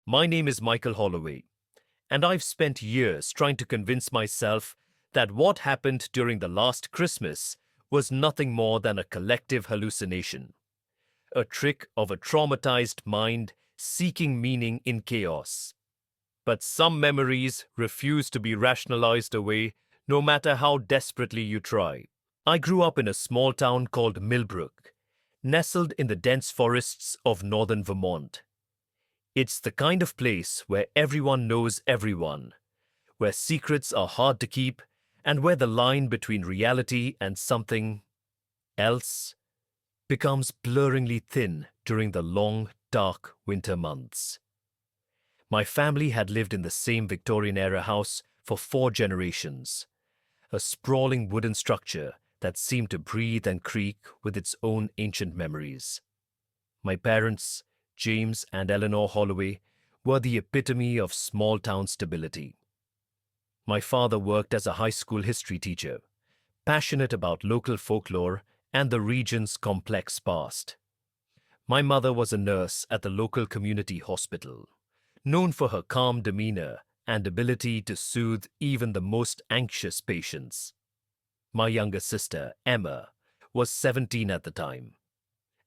My name is Michael Holloway, and I've spent years trying to convince myself that what happened during the last Christmas was nothing more than a collective hallucination, a trick of a traumatized mind seeking meaning in chaos. But some memories refuse to be rationalized away, no matter how desperately you try. I grew up in a small town called Millbrook, nestled in the dense forests of northern Vermont. It's the kind of place where everyone knows everyone, where secrets are hard to keep, and where the line between reality and something else becomes blurringly thin during the long, dark winter months. My family had lived in the same Victorian-era house for 4 generations, a sprawling wooden structure that seemed to breathe and creak with its own ancient memories. My parents, James and Eleanor Holloway, were the epitome of small-town stability. My father worked as a high school history teacher, passionate about local folklore and the region's complex past. My mother was a nurse at the local community hospital, known for her calm demeanor and ability to soothe even the most anxious patients. My younger sister, Emma, was 17 at the time,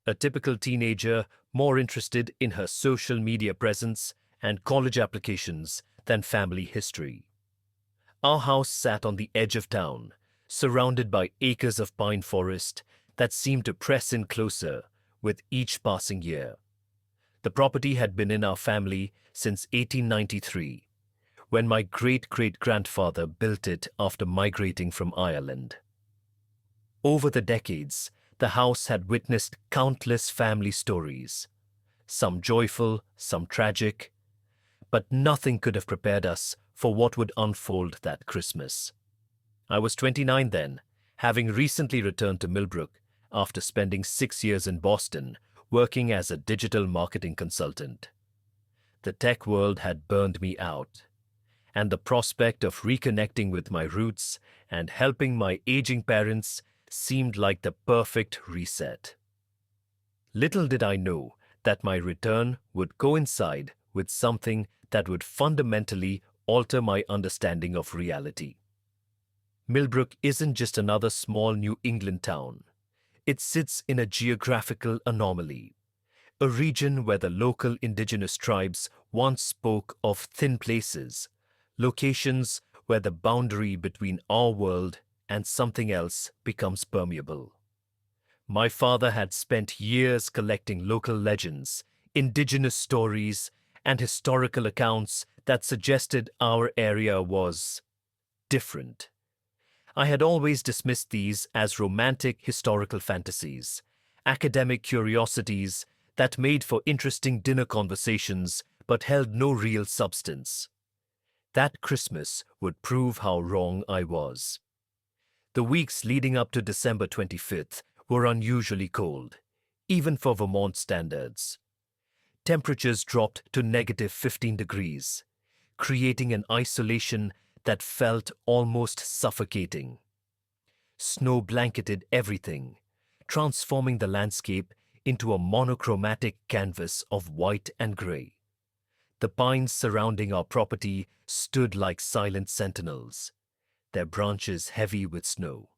a typical teenager more interested in her social media presence and college applications than family history. Our house sat on the edge of town, surrounded by acres of pine forest that seemed to press in closer with each passing year. The property had been in our family since 1893, when my great-great-grandfather built it after migrating from Ireland. Over the decades, the house had witnessed countless family stories, some joyful, some tragic, but nothing could have prepared us for what would unfold that Christmas. I was 29 then, having recently returned to Millbrook after spending 6 years in Boston working as a digital marketing consultant. The tech world had burned me out, and the prospect of reconnecting with my roots and helping my aging parents seemed like the perfect reset. Little did I know that my return would coincide with something that would fundamentally alter my understanding of reality. Millbrook isn't just another small New England town. It sits in a geographical anomaly, a region where the local indigenous tribes once spoke of thin places, locations where the boundary between our world and something else becomes permeable. My father had spent years collecting local legends, indigenous stories, and historical accounts that suggested our area was different. I had always dismissed these as romantic historical fantasies, academic curiosities that made for interesting dinner conversations but held no real substance. That Christmas would prove how wrong I was. The weeks leading up to December 25th were unusually cold, even for Vermont standards. Temperatures dropped to negative 15 degrees, creating an isolation that felt almost suffocating. Snow blanketed everything, transforming the landscape into a monochromatic canvas of white and gray. The pines surrounding our property stood like silent sentinels, their branches heavy with snow,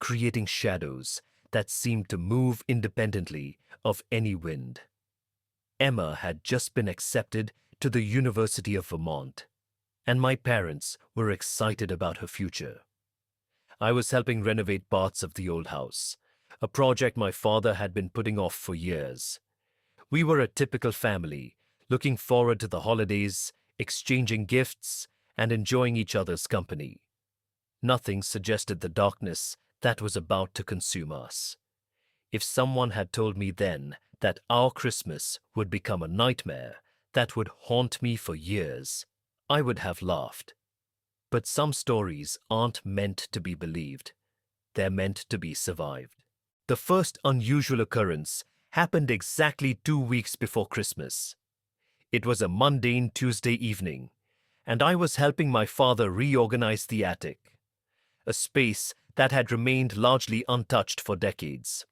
creating shadows that seemed to move independently of any wind. Emma had just been accepted to the University of Vermont, and my parents were excited about her future. I was helping renovate parts of the old house, a project my father had been putting off for years. We were a typical family, looking forward to the holidays, exchanging gifts, and enjoying each other's company. Nothing suggested the darkness that was about to consume us. If someone had told me then that our Christmas would become a nightmare that would haunt me for years, I would have laughed. But some stories aren't meant to be believed. They're meant to be survived. The first unusual occurrence happened exactly 2 weeks before Christmas. It was a mundane Tuesday evening, and I was helping my father reorganize the attic, a space that had remained largely untouched for decades.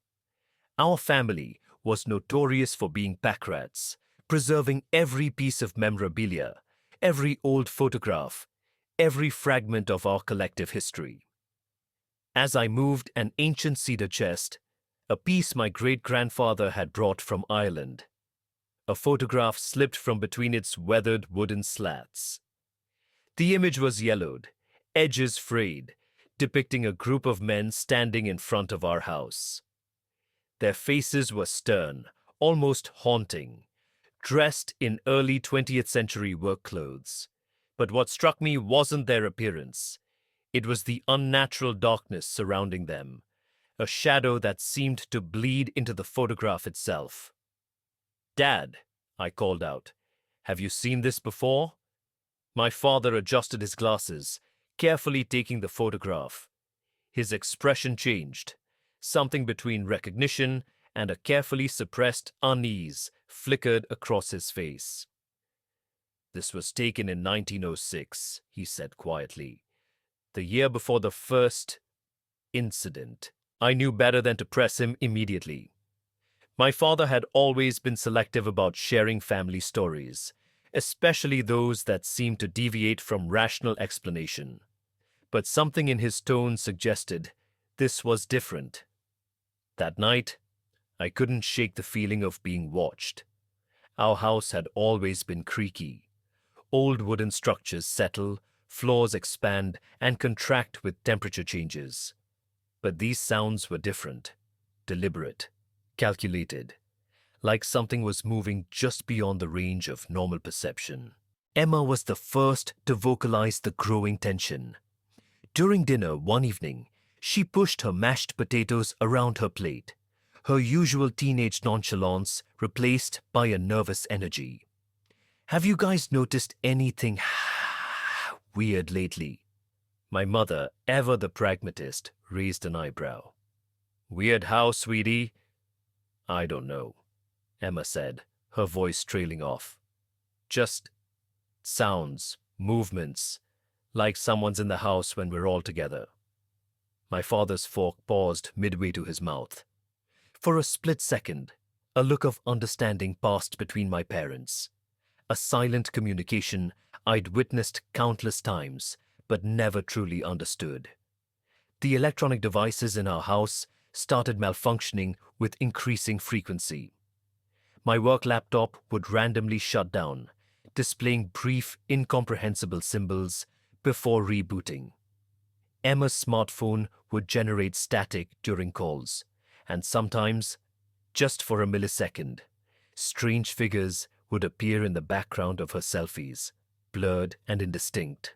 Our family was notorious for being pack rats, preserving every piece of memorabilia, every old photograph, every fragment of our collective history. As I moved an ancient cedar chest, a piece my great-grandfather had brought from Ireland, a photograph slipped from between its weathered wooden slats. The image was yellowed, edges frayed, depicting a group of men standing in front of our house. Their faces were stern, almost haunting, dressed in early 20th century work clothes. But what struck me wasn't their appearance. It was the unnatural darkness surrounding them, a shadow that seemed to bleed into the photograph itself. "Dad," I called out, "have you seen this before?" My father adjusted his glasses, carefully taking the photograph. His expression changed. Something between recognition and a carefully suppressed unease flickered across his face. "This was taken in 1906, he said quietly, "the year before the first incident." I knew better than to press him immediately. My father had always been selective about sharing family stories, especially those that seemed to deviate from rational explanation. But something in his tone suggested this was different. That night, I couldn't shake the feeling of being watched. Our house had always been creaky. Old wooden structures settle, floors expand and contract with temperature changes. But these sounds were different, deliberate, calculated, like something was moving just beyond the range of normal perception. Emma was the first to vocalize the growing tension. During dinner one evening, she pushed her mashed potatoes around her plate, her usual teenage nonchalance replaced by a nervous energy. "Have you guys noticed anything weird lately?" My mother, ever the pragmatist, raised an eyebrow. "Weird how, sweetie?" "I don't know," Emma said, her voice trailing off. "Just sounds, movements, like someone's in the house when we're all together." My father's fork paused midway to his mouth. For a split second, a look of understanding passed between my parents. A silent communication I'd witnessed countless times, but never truly understood. The electronic devices in our house started malfunctioning with increasing frequency. My work laptop would randomly shut down, displaying brief, incomprehensible symbols before rebooting. Emma's smartphone would generate static during calls, and sometimes, just for a millisecond, strange figures would appear in the background of her selfies, blurred and indistinct.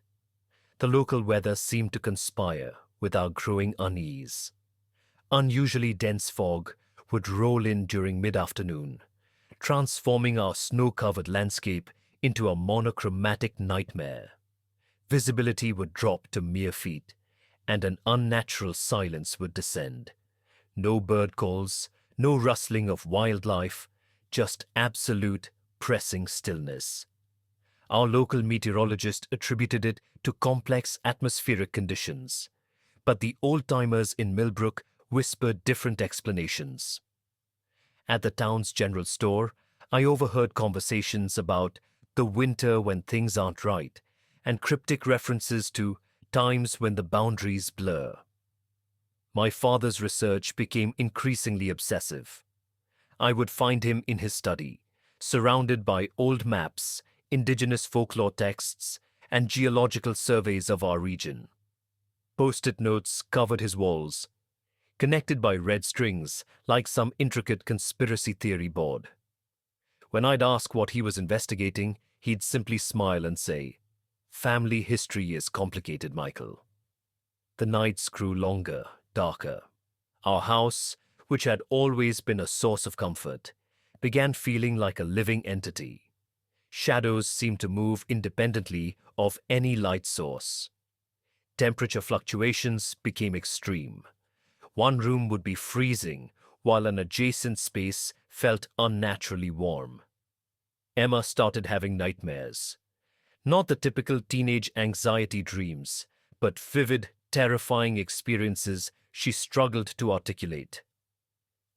The local weather seemed to conspire with our growing unease. Unusually dense fog would roll in during mid-afternoon, transforming our snow-covered landscape into a monochromatic nightmare. Visibility would drop to mere feet, and an unnatural silence would descend. No bird calls, no rustling of wildlife, just absolute, pressing stillness. Our local meteorologist attributed it to complex atmospheric conditions, but the old-timers in Millbrook whispered different explanations. At the town's general store, I overheard conversations about the winter when things aren't right and cryptic references to times when the boundaries blur. My father's research became increasingly obsessive. I would find him in his study, surrounded by old maps, indigenous folklore texts, and geological surveys of our region. Post-it notes covered his walls, connected by red strings like some intricate conspiracy theory board. When I'd ask what he was investigating, he'd simply smile and say, "Family history is complicated, Michael." The nights grew longer, darker. Our house, which had always been a source of comfort, began feeling like a living entity. Shadows seemed to move independently of any light source. Temperature fluctuations became extreme. One room would be freezing, while an adjacent space felt unnaturally warm. Emma started having nightmares. Not the typical teenage anxiety dreams, but vivid, terrifying experiences she struggled to articulate.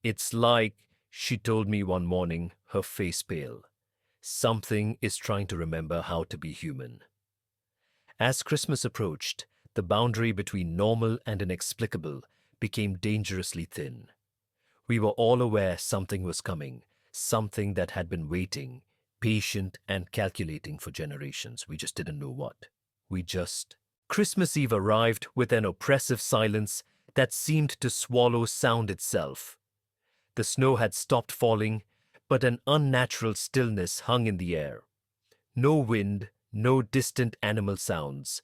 "It's like," she told me one morning, her face pale, Something is trying to remember how to be human. As Christmas approached, the boundary between normal and inexplicable became dangerously thin. We were all aware something was coming, something that had been waiting, patient and calculating for generations. We just didn't know what. We just... Christmas Eve arrived with an oppressive silence that seemed to swallow sound itself. The snow had stopped falling, but an unnatural stillness hung in the air. No wind, no distant animal sounds,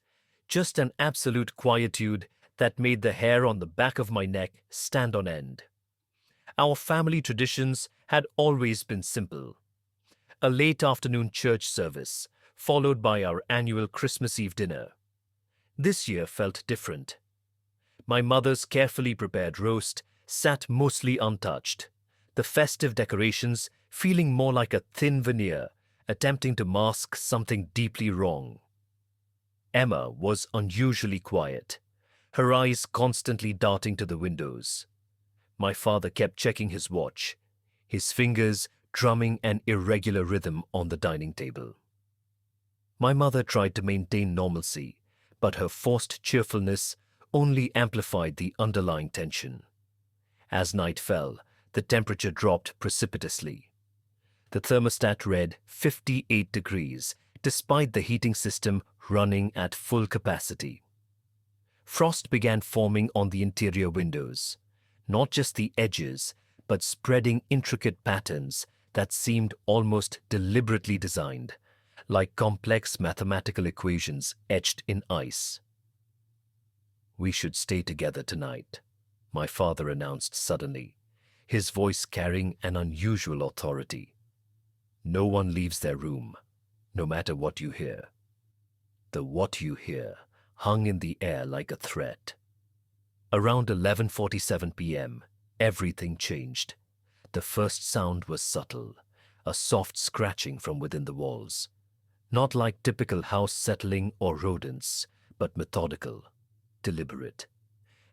just an absolute quietude that made the hair on the back of my neck stand on end. Our family traditions had always been simple. A late afternoon church service, followed by our annual Christmas Eve dinner. This year felt different. My mother's carefully prepared roast sat mostly untouched, the festive decorations feeling more like a thin veneer, attempting to mask something deeply wrong. Emma was unusually quiet, her eyes constantly darting to the windows. My father kept checking his watch, his fingers drumming an irregular rhythm on the dining table. My mother tried to maintain normalcy, but her forced cheerfulness only amplified the underlying tension. As night fell, the temperature dropped precipitously. The thermostat read 58 degrees, despite the heating system running at full capacity. Frost began forming on the interior windows, not just the edges, but spreading intricate patterns that seemed almost deliberately designed, like complex mathematical equations etched in ice. "We should stay together tonight," my father announced suddenly, his voice carrying an unusual authority. "No one leaves their room, no matter what you hear." The "what you hear" hung in the air like a threat. Around 11:47 p.m., everything changed. The first sound was subtle, a soft scratching from within the walls. Not like typical house settling or rodents, but methodical, deliberate,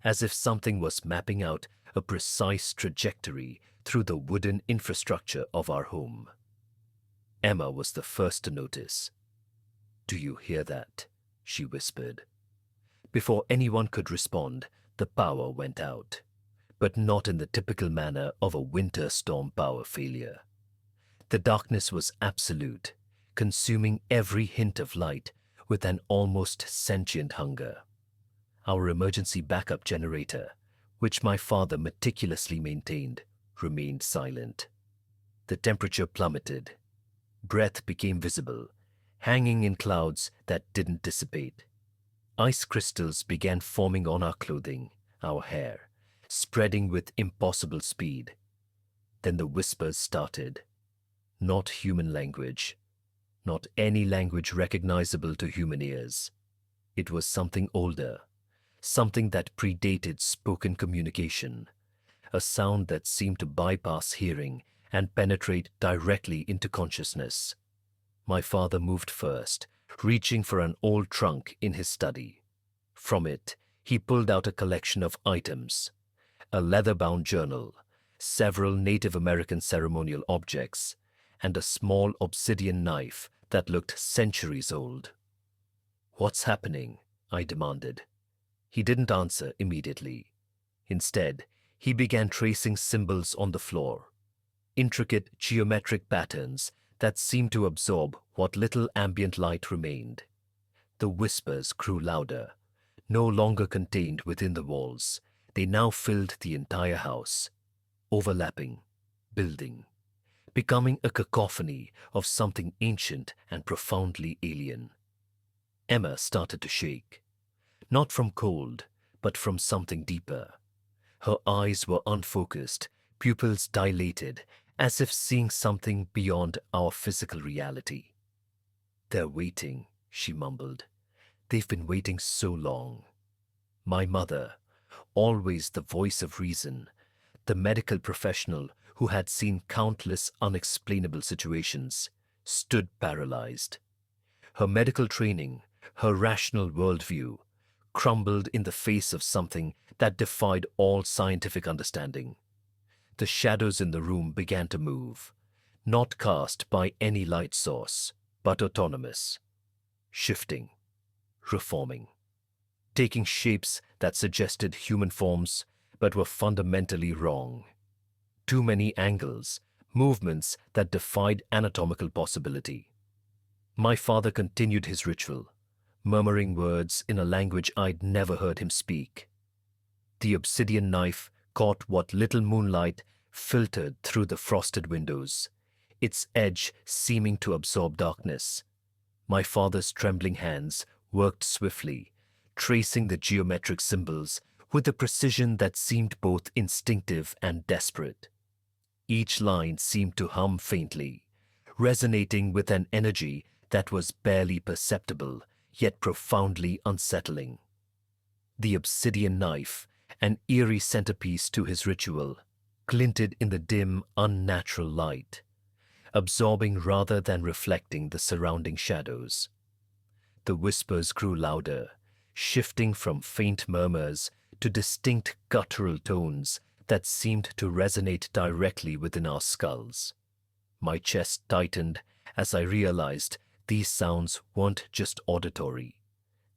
as if something was mapping out a precise trajectory through the wooden infrastructure of our home. Emma was the first to notice. "Do you hear that?" she whispered. Before anyone could respond, the power went out, but not in the typical manner of a winter storm power failure. The darkness was absolute, consuming every hint of light with an almost sentient hunger. Our emergency backup generator, which my father meticulously maintained, remained silent. The temperature plummeted. Breath became visible, hanging in clouds that didn't dissipate. Ice crystals began forming on our clothing, our hair, spreading with impossible speed. Then the whispers started. Not human language, not any language recognizable to human ears. It was something older, something that predated spoken communication, a sound that seemed to bypass hearing and penetrate directly into consciousness. My father moved first, reaching for an old trunk in his study. From it, he pulled out a collection of items: a leather-bound journal, several Native American ceremonial objects, and a small obsidian knife that looked centuries old. "What's happening?" I demanded. He didn't answer immediately. Instead, he began tracing symbols on the floor, intricate geometric patterns that seemed to absorb what little ambient light remained. The whispers grew louder, no longer contained within the walls. They now filled the entire house, overlapping, building, becoming a cacophony of something ancient and profoundly alien. Emma started to shake, not from cold, but from something deeper. Her eyes were unfocused, pupils dilated, as if seeing something beyond our physical reality. "They're waiting," she mumbled. "They've been waiting so long." My mother, always the voice of reason, the medical professional who had seen countless unexplainable situations, stood paralyzed. Her medical training, her rational worldview, crumbled in the face of something that defied all scientific understanding. The shadows in the room began to move, not cast by any light source, but autonomous, shifting, reforming, taking shapes that suggested human forms but were fundamentally wrong. Too many angles, movements that defied anatomical possibility. My father continued his ritual, murmuring words in a language I'd never heard him speak. The obsidian knife caught what little moonlight filtered through the frosted windows, its edge seeming to absorb darkness. My father's trembling hands worked swiftly, tracing the geometric symbols with a precision that seemed both instinctive and desperate. Each line seemed to hum faintly, resonating with an energy that was barely perceptible, yet profoundly unsettling. The obsidian knife, an eerie centerpiece to his ritual, glinted in the dim, unnatural light, absorbing rather than reflecting the surrounding shadows. The whispers grew louder, shifting from faint murmurs to distinct guttural tones that seemed to resonate directly within our skulls. My chest tightened as I realized these sounds weren't just auditory.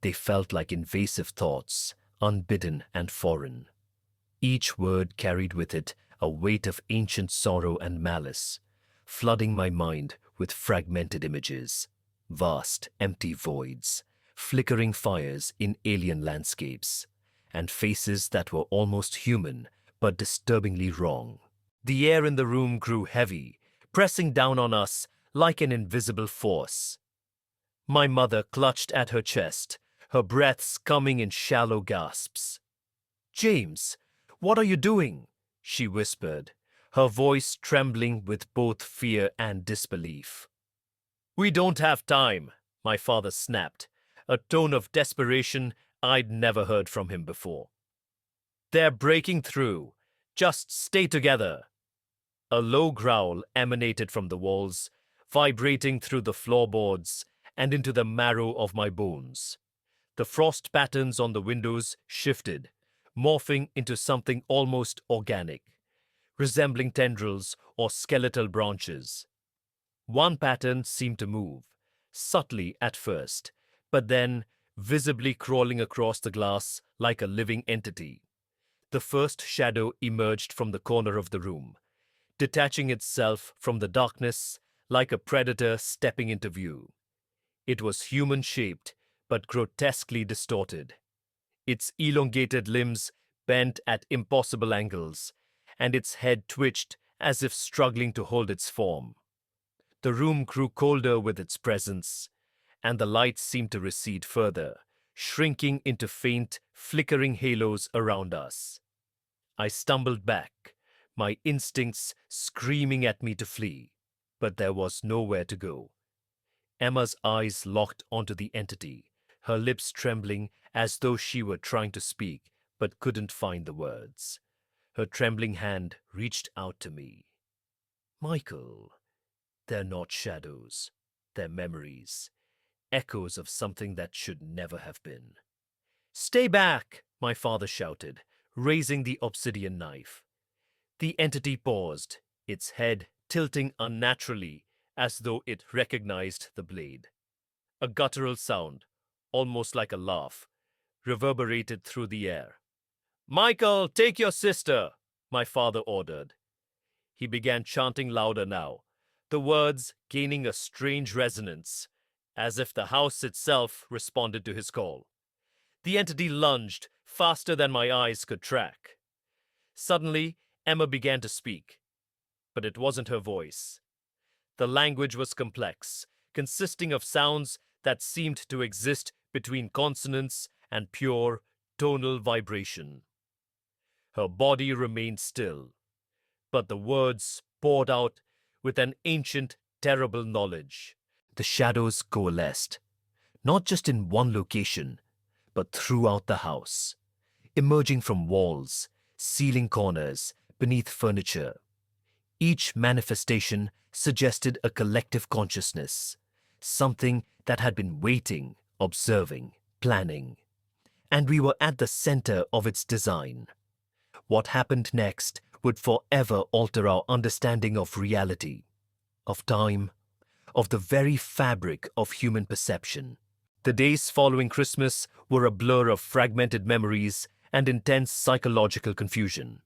They felt like invasive thoughts, unbidden and foreign. Each word carried with it a weight of ancient sorrow and malice, flooding my mind with fragmented images, vast, empty voids, flickering fires in alien landscapes, and faces that were almost human but disturbingly wrong. The air in the room grew heavy, pressing down on us like an invisible force. My mother clutched at her chest, her breaths coming in shallow gasps. "James, what are you doing?" she whispered, her voice trembling with both fear and disbelief. "We don't have time," my father snapped, a tone of desperation I'd never heard from him before. "They're breaking through. Just stay together." A low growl emanated from the walls, vibrating through the floorboards and into the marrow of my bones. The frost patterns on the windows shifted, morphing into something almost organic, resembling tendrils or skeletal branches. One pattern seemed to move, subtly at first, but then visibly crawling across the glass like a living entity. The first shadow emerged from the corner of the room, detaching itself from the darkness like a predator stepping into view. It was human-shaped, but grotesquely distorted. Its elongated limbs bent at impossible angles, and its head twitched as if struggling to hold its form. The room grew colder with its presence, and the light seemed to recede further, shrinking into faint, flickering halos around us. I stumbled back, my instincts screaming at me to flee, but there was nowhere to go. Emma's eyes locked onto the entity, her lips trembling as though she were trying to speak but couldn't find the words. Her trembling hand reached out to me. "Michael, they're not shadows. They're memories, echoes of something that should never have been." "Stay back!" my father shouted, raising the obsidian knife. The entity paused, its head tilting unnaturally as though it recognized the blade. A guttural sound, almost like a laugh, reverberated through the air. "Michael, take your sister!" my father ordered. He began chanting louder now, the words gaining a strange resonance, as if the house itself responded to his call. The entity lunged faster than my eyes could track. Suddenly, Emma began to speak, but it wasn't her voice. The language was complex, consisting of sounds that seemed to exist between consonants and pure, tonal vibration. Her body remained still, but the words poured out with an ancient, terrible knowledge. The shadows coalesced, not just in one location, but throughout the house, emerging from walls, ceiling corners, beneath furniture. Each manifestation suggested a collective consciousness, something that had been waiting, observing, planning. And we were at the center of its design. What happened next would forever alter our understanding of reality. of time, of the very fabric of human perception. The days following Christmas were a blur of fragmented memories and intense psychological confusion.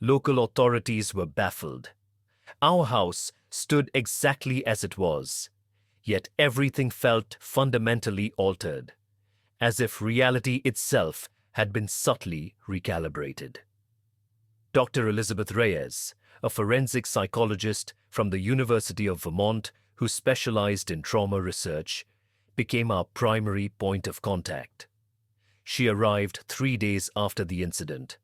Local authorities were baffled. Our house stood exactly as it was, yet everything felt fundamentally altered, as if reality itself had been subtly recalibrated. Dr. Elizabeth Reyes, a forensic psychologist from the University of Vermont who specialized in trauma research, became our primary point of contact. She arrived 3 days after the incident,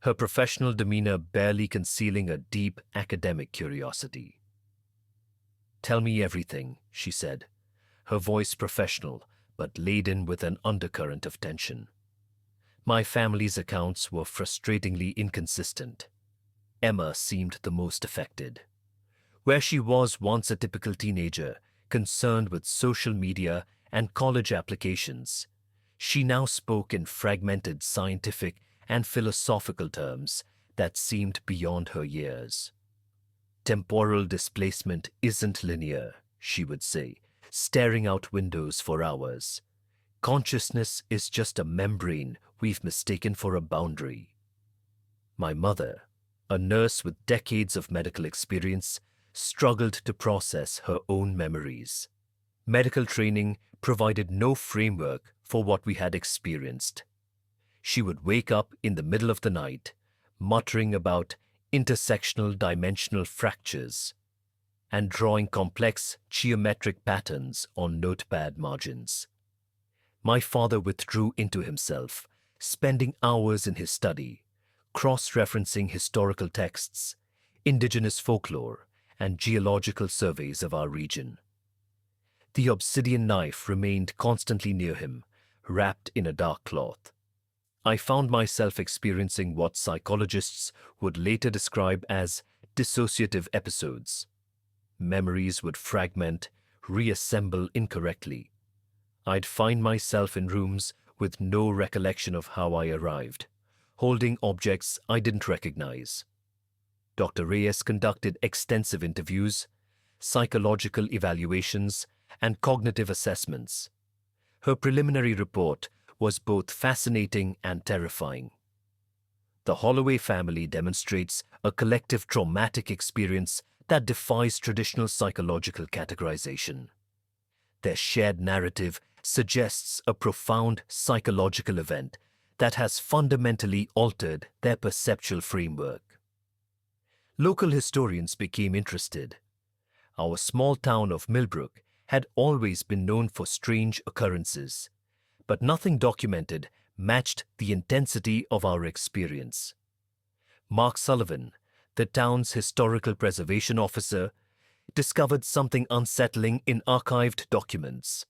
her professional demeanor barely concealing a deep academic curiosity. "Tell me everything," she said, her voice professional but laden with an undercurrent of tension. My family's accounts were frustratingly inconsistent. Emma seemed the most affected. Where she was once a typical teenager, concerned with social media and college applications, she now spoke in fragmented scientific and philosophical terms that seemed beyond her years. "Temporal displacement isn't linear," she would say, staring out windows for hours. "Consciousness is just a membrane we've mistaken for a boundary." My mother, a nurse with decades of medical experience, struggled to process her own memories. Medical training provided no framework for what we had experienced. She would wake up in the middle of the night, muttering about intersectional dimensional fractures and drawing complex geometric patterns on notepad margins. My father withdrew into himself, spending hours in his study, cross-referencing historical texts, indigenous folklore, and geological surveys of our region. The obsidian knife remained constantly near him, wrapped in a dark cloth. I found myself experiencing what psychologists would later describe as dissociative episodes. Memories would fragment, reassemble incorrectly. I'd find myself in rooms with no recollection of how I arrived, holding objects I didn't recognize. Dr. Reyes conducted extensive interviews, psychological evaluations, and cognitive assessments. Her preliminary report was both fascinating and terrifying. The Holloway family demonstrates a collective traumatic experience that defies traditional psychological categorization. Their shared narrative suggests a profound psychological event that has fundamentally altered their perceptual framework. Local historians became interested. Our small town of Millbrook had always been known for strange occurrences, but nothing documented matched the intensity of our experience. Mark Sullivan, the town's historical preservation officer, discovered something unsettling in archived documents.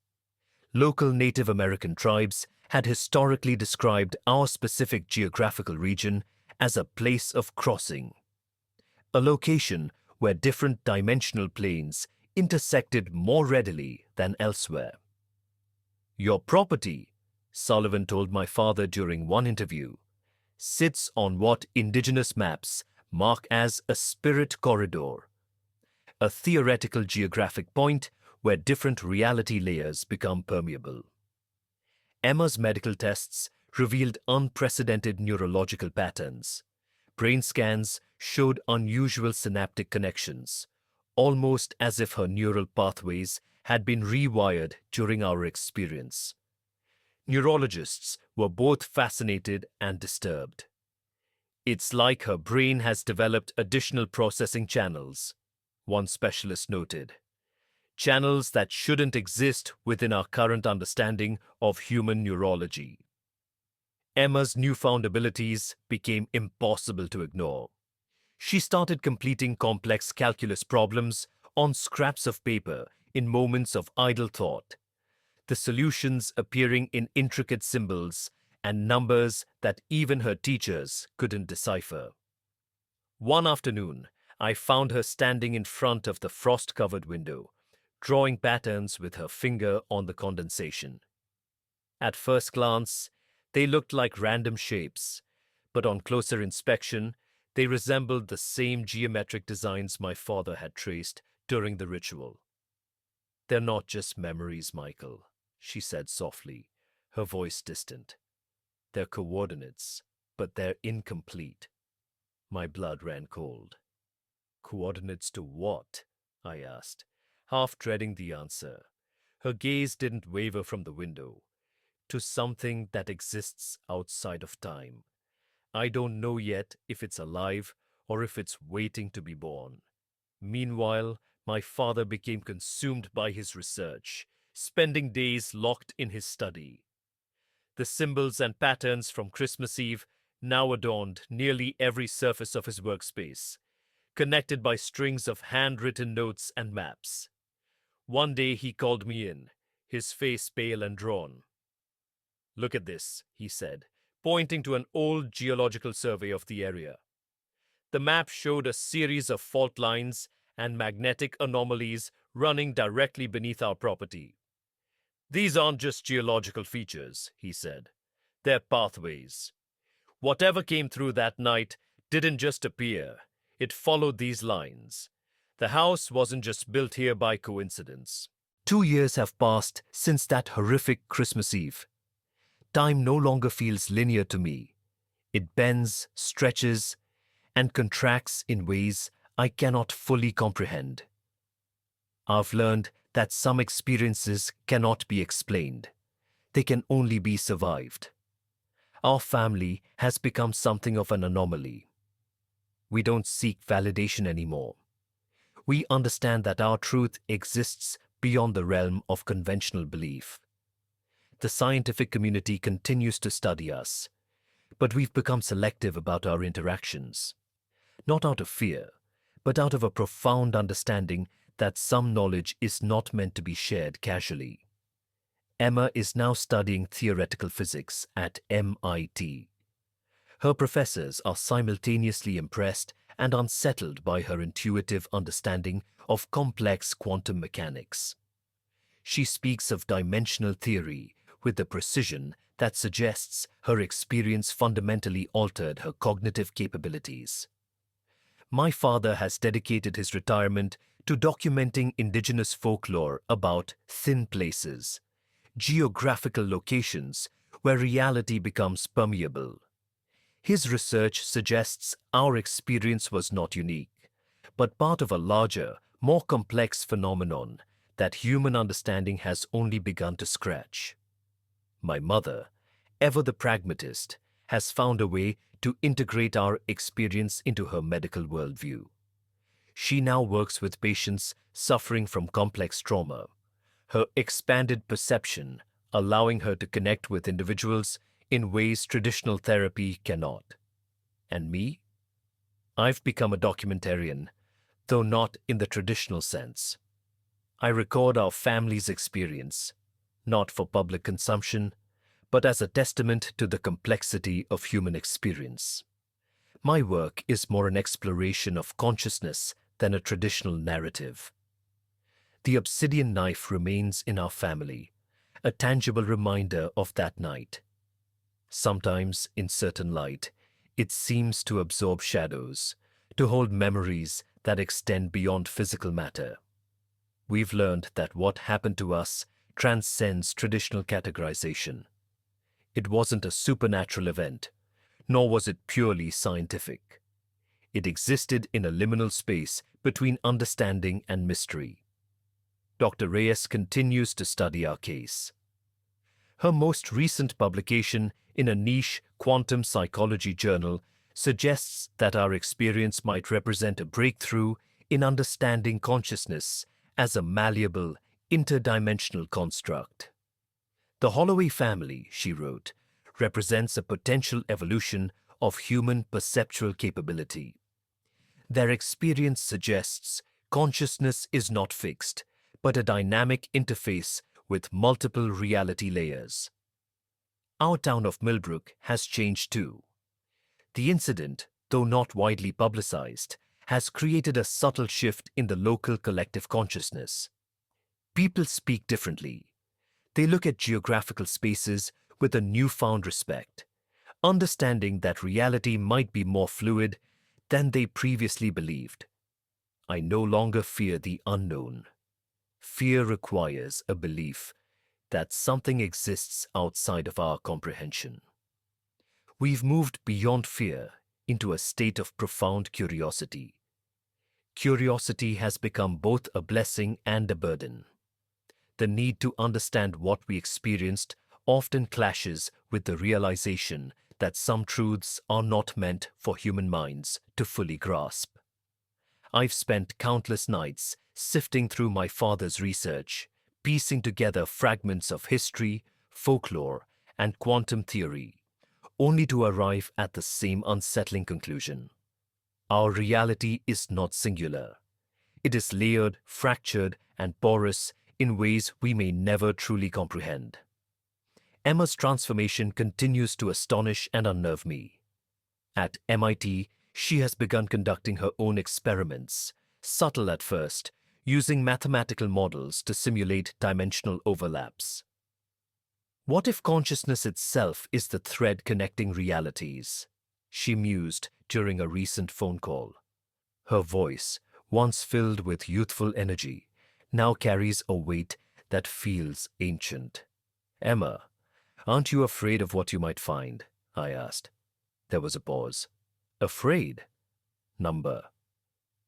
Local Native American tribes had historically described our specific geographical region as a place of crossing, a location where different dimensional planes intersected more readily than elsewhere. "Your property," Sullivan told my father during one interview, "sits on what indigenous maps mark as a spirit corridor, a theoretical geographic point where different reality layers become permeable." Emma's medical tests revealed unprecedented neurological patterns. Brain scans showed unusual synaptic connections, almost as if her neural pathways had been rewired during our experience. Neurologists were both fascinated and disturbed. "It's like her brain has developed additional processing channels," one specialist noted. "Channels that shouldn't exist within our current understanding of human neurology." Emma's newfound abilities became impossible to ignore. She started completing complex calculus problems on scraps of paper in moments of idle thought, the solutions appearing in intricate symbols and numbers that even her teachers couldn't decipher. One afternoon, I found her standing in front of the frost-covered window, drawing patterns with her finger on the condensation. At first glance, they looked like random shapes, but on closer inspection, they resembled the same geometric designs my father had traced during the ritual. They're not just memories, Michael, she said softly, her voice distant. They're coordinates, but they're incomplete. My blood ran cold. Coordinates to what? I asked, half dreading the answer. Her gaze didn't waver from the window. To something that exists outside of time. I don't know yet if it's alive or if it's waiting to be born. Meanwhile, my father became consumed by his research, spending days locked in his study. The symbols and patterns from Christmas Eve now adorned nearly every surface of his workspace, connected by strings of handwritten notes and maps. One day he called me in, his face pale and drawn. "Look at this," he said, pointing to an old geological survey of the area. The map showed a series of fault lines and magnetic anomalies running directly beneath our property. "These aren't just geological features," he said. "They're pathways. Whatever came through that night didn't just appear. It followed these lines. The house wasn't just built here by coincidence." 2 years have passed since that horrific Christmas Eve. Time no longer feels linear to me. It bends, stretches, and contracts in ways I cannot fully comprehend. I've learned that some experiences cannot be explained. They can only be survived. Our family has become something of an anomaly. We don't seek validation anymore. We understand that our truth exists beyond the realm of conventional belief. The scientific community continues to study us, but we've become selective about our interactions. Not out of fear, but out of a profound understanding that some knowledge is not meant to be shared casually. Emma is now studying theoretical physics at MIT. Her professors are simultaneously impressed and unsettled by her intuitive understanding of complex quantum mechanics. She speaks of dimensional theory with the precision that suggests her experience fundamentally altered her cognitive capabilities. My father has dedicated his retirement to documenting indigenous folklore about thin places, geographical locations where reality becomes permeable. His research suggests our experience was not unique, but part of a larger, more complex phenomenon that human understanding has only begun to scratch. My mother, ever the pragmatist, has found a way to integrate our experience into her medical worldview. She now works with patients suffering from complex trauma, her expanded perception allowing her to connect with individuals in ways traditional therapy cannot. And me? I've become a documentarian, though not in the traditional sense. I record our family's experience, not for public consumption, but as a testament to the complexity of human experience. My work is more an exploration of consciousness than a traditional narrative. The obsidian knife remains in our family, a tangible reminder of that night. Sometimes, in certain light, it seems to absorb shadows, to hold memories that extend beyond physical matter. We've learned that what happened to us transcends traditional categorization. It wasn't a supernatural event, nor was it purely scientific. It existed in a liminal space between understanding and mystery. Dr. Reyes continues to study our case. Her most recent publication in a niche quantum psychology journal suggests that our experience might represent a breakthrough in understanding consciousness as a malleable, interdimensional construct. The Holloway family, she wrote, represents a potential evolution of human perceptual capability. Their experience suggests consciousness is not fixed, but a dynamic interface with multiple reality layers. Our town of Millbrook has changed too. The incident, though not widely publicized, has created a subtle shift in the local collective consciousness. People speak differently. They look at geographical spaces with a newfound respect, understanding that reality might be more fluid than they previously believed. I no longer fear the unknown. Fear requires a belief that something exists outside of our comprehension. We've moved beyond fear into a state of profound curiosity. Curiosity has become both a blessing and a burden. The need to understand what we experienced often clashes with the realization that some truths are not meant for human minds to fully grasp. I've spent countless nights sifting through my father's research, piecing together fragments of history, folklore, and quantum theory, only to arrive at the same unsettling conclusion. Our reality is not singular. It is layered, fractured, and porous in ways we may never truly comprehend. Emma's transformation continues to astonish and unnerve me. At MIT, she has begun conducting her own experiments, subtle at first, using mathematical models to simulate dimensional overlaps. What if consciousness itself is the thread connecting realities? She mused during a recent phone call. Her voice, once filled with youthful energy, now carries a weight that feels ancient. Emma, aren't you afraid of what you might find? I asked. There was a pause. Afraid? Number.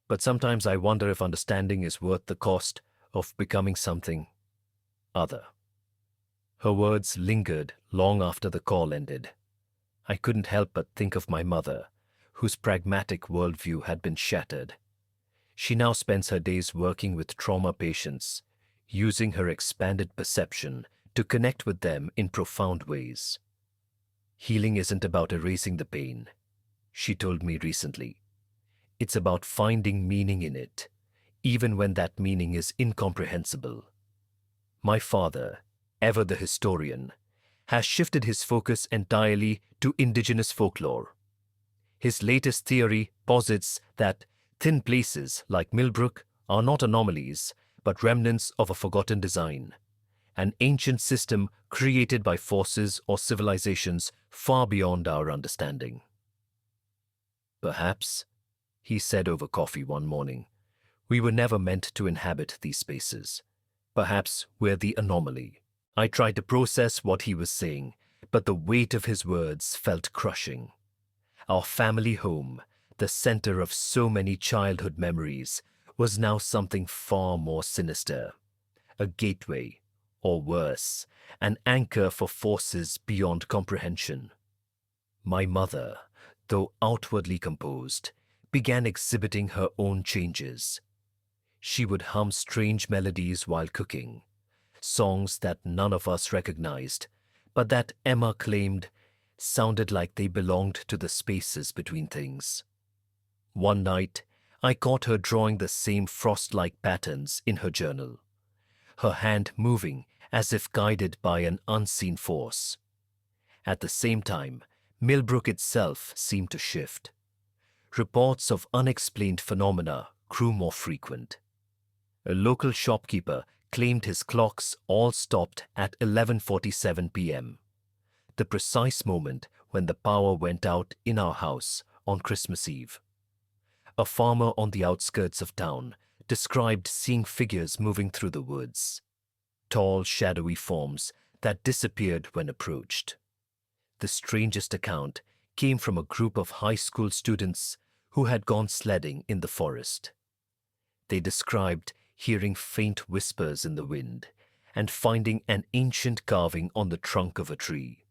But sometimes I wonder if understanding is worth the cost of becoming something other. Her words lingered long after the call ended. I couldn't help but think of my mother, whose pragmatic worldview had been shattered. She now spends her days working with trauma patients, using her expanded perception to connect with them in profound ways. Healing isn't about erasing the pain, she told me recently. It's about finding meaning in it, even when that meaning is incomprehensible. My father, ever the historian, has shifted his focus entirely to indigenous folklore. His latest theory posits that thin places like Millbrook are not anomalies, but remnants of a forgotten design, an ancient system created by forces or civilizations far beyond our understanding. Perhaps, he said over coffee one morning, we were never meant to inhabit these spaces. Perhaps we're the anomaly. I tried to process what he was saying, but the weight of his words felt crushing. Our family home, the center of so many childhood memories, was now something far more sinister. A gateway, or worse, an anchor for forces beyond comprehension. My mother, though outwardly composed, began exhibiting her own changes. She would hum strange melodies while cooking, songs that none of us recognized, but that Emma claimed sounded like they belonged to the spaces between things. One night, I caught her drawing the same frost-like patterns in her journal, her hand moving as if guided by an unseen force. At the same time, Millbrook itself seemed to shift. Reports of unexplained phenomena grew more frequent. A local shopkeeper claimed his clocks all stopped at 11:47 p.m., the precise moment when the power went out in our house on Christmas Eve. A farmer on the outskirts of town described seeing figures moving through the woods, tall, shadowy forms that disappeared when approached. The strangest account came from a group of high school students who had gone sledding in the forest. They described hearing faint whispers in the wind and finding an ancient carving on the trunk of a tree,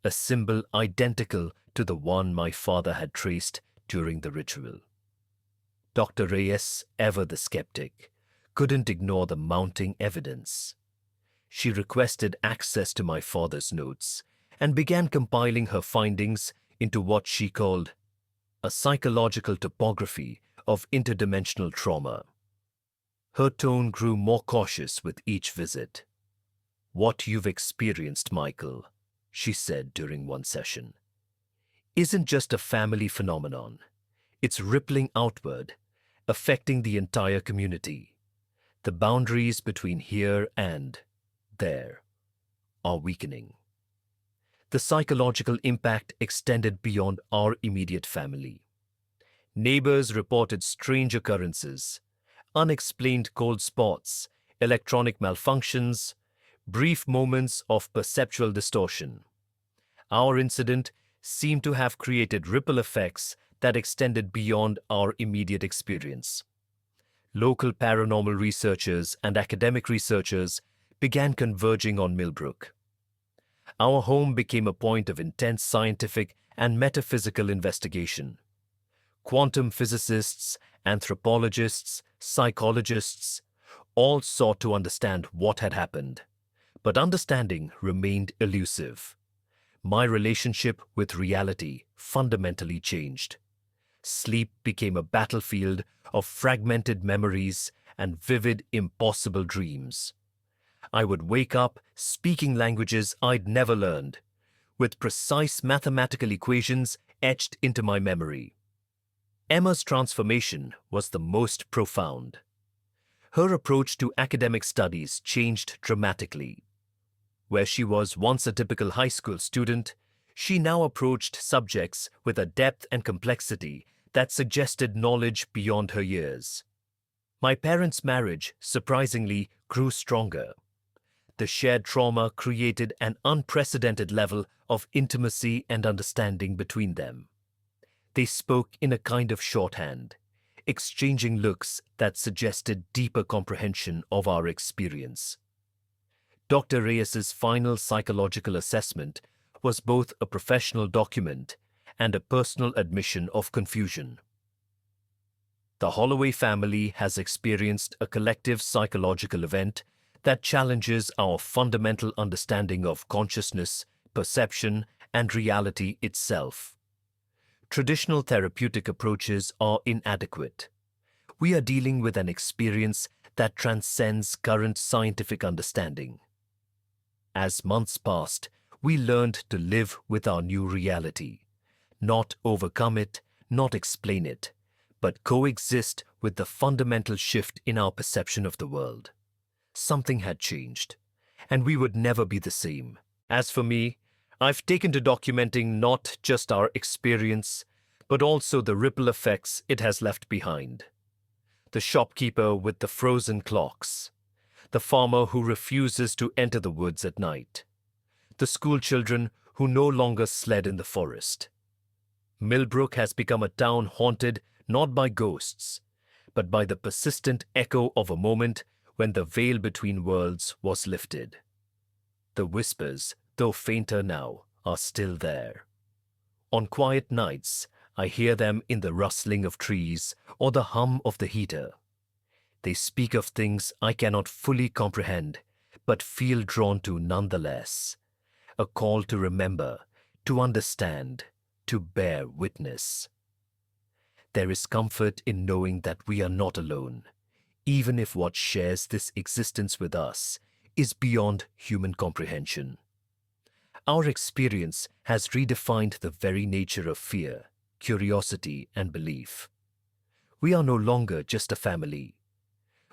a symbol identical to the one my father had traced during the ritual. Dr. Reyes, ever the skeptic, couldn't ignore the mounting evidence. She requested access to my father's notes and began compiling her findings into what she called a psychological topography of interdimensional trauma. Her tone grew more cautious with each visit. "What you've experienced, Michael," she said during one session, "isn't just a family phenomenon. It's rippling outward, affecting the entire community. The boundaries between here and there are weakening." The psychological impact extended beyond our immediate family. Neighbors reported strange occurrences, unexplained cold spots, electronic malfunctions, brief moments of perceptual distortion. Our incident seemed to have created ripple effects that extended beyond our immediate experience. Local paranormal researchers and academic researchers began converging on Millbrook. Our home became a point of intense scientific and metaphysical investigation. Quantum physicists, anthropologists, psychologists, all sought to understand what had happened. But understanding remained elusive. My relationship with reality fundamentally changed. Sleep became a battlefield of fragmented memories and vivid, impossible dreams. I would wake up speaking languages I'd never learned, with precise mathematical equations etched into my memory. Emma's transformation was the most profound. Her approach to academic studies changed dramatically. Where she was once a typical high school student, she now approached subjects with a depth and complexity that suggested knowledge beyond her years. My parents' marriage, surprisingly, grew stronger. The shared trauma created an unprecedented level of intimacy and understanding between them. They spoke in a kind of shorthand, exchanging looks that suggested deeper comprehension of our experience. Dr. Reyes's final psychological assessment was both a professional document and a personal admission of confusion. The Holloway family has experienced a collective psychological event that challenges our fundamental understanding of consciousness, perception, and reality itself. Traditional therapeutic approaches are inadequate. We are dealing with an experience that transcends current scientific understanding. As months passed, we learned to live with our new reality, not overcome it, not explain it, but coexist with the fundamental shift in our perception of the world. Something had changed, and we would never be the same. As for me, I've taken to documenting not just our experience, but also the ripple effects it has left behind. The shopkeeper with the frozen clocks, the farmer who refuses to enter the woods at night, the school children who no longer sled in the forest. Millbrook has become a town haunted not by ghosts, but by the persistent echo of a moment when the veil between worlds was lifted. The whispers, though fainter now, are still there. On quiet nights, I hear them in the rustling of trees or the hum of the heater. They speak of things I cannot fully comprehend, but feel drawn to nonetheless. A call to remember, to understand, to bear witness. There is comfort in knowing that we are not alone, even if what shares this existence with us is beyond human comprehension. Our experience has redefined the very nature of fear, curiosity, and belief. We are no longer just a family.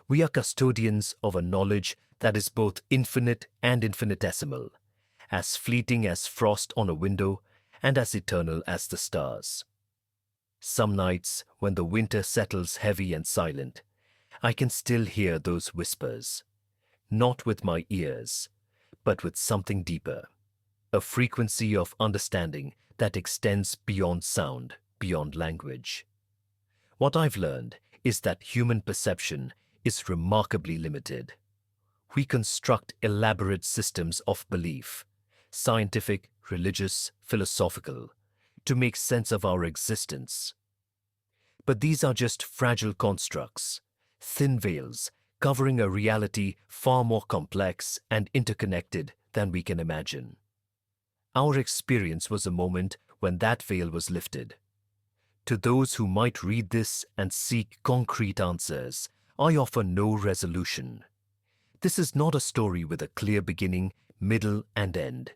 We are custodians of a knowledge that is both infinite and infinitesimal, as fleeting as frost on a window and as eternal as the stars. Some nights, when the winter settles heavy and silent, I can still hear those whispers, not with my ears, but with something deeper, a frequency of understanding that extends beyond sound, beyond language. What I've learned is that human perception is remarkably limited. We construct elaborate systems of belief, scientific, religious, philosophical, to make sense of our existence. But these are just fragile constructs, thin veils covering a reality far more complex and interconnected than we can imagine. Our experience was a moment when that veil was lifted. To those who might read this and seek concrete answers, I offer no resolution. This is not a story with a clear beginning, middle, and end.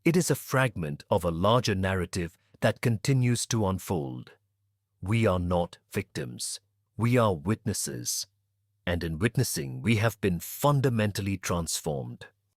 It is a fragment of a larger narrative that continues to unfold. We are not victims. We are witnesses. And in witnessing, we have been fundamentally transformed.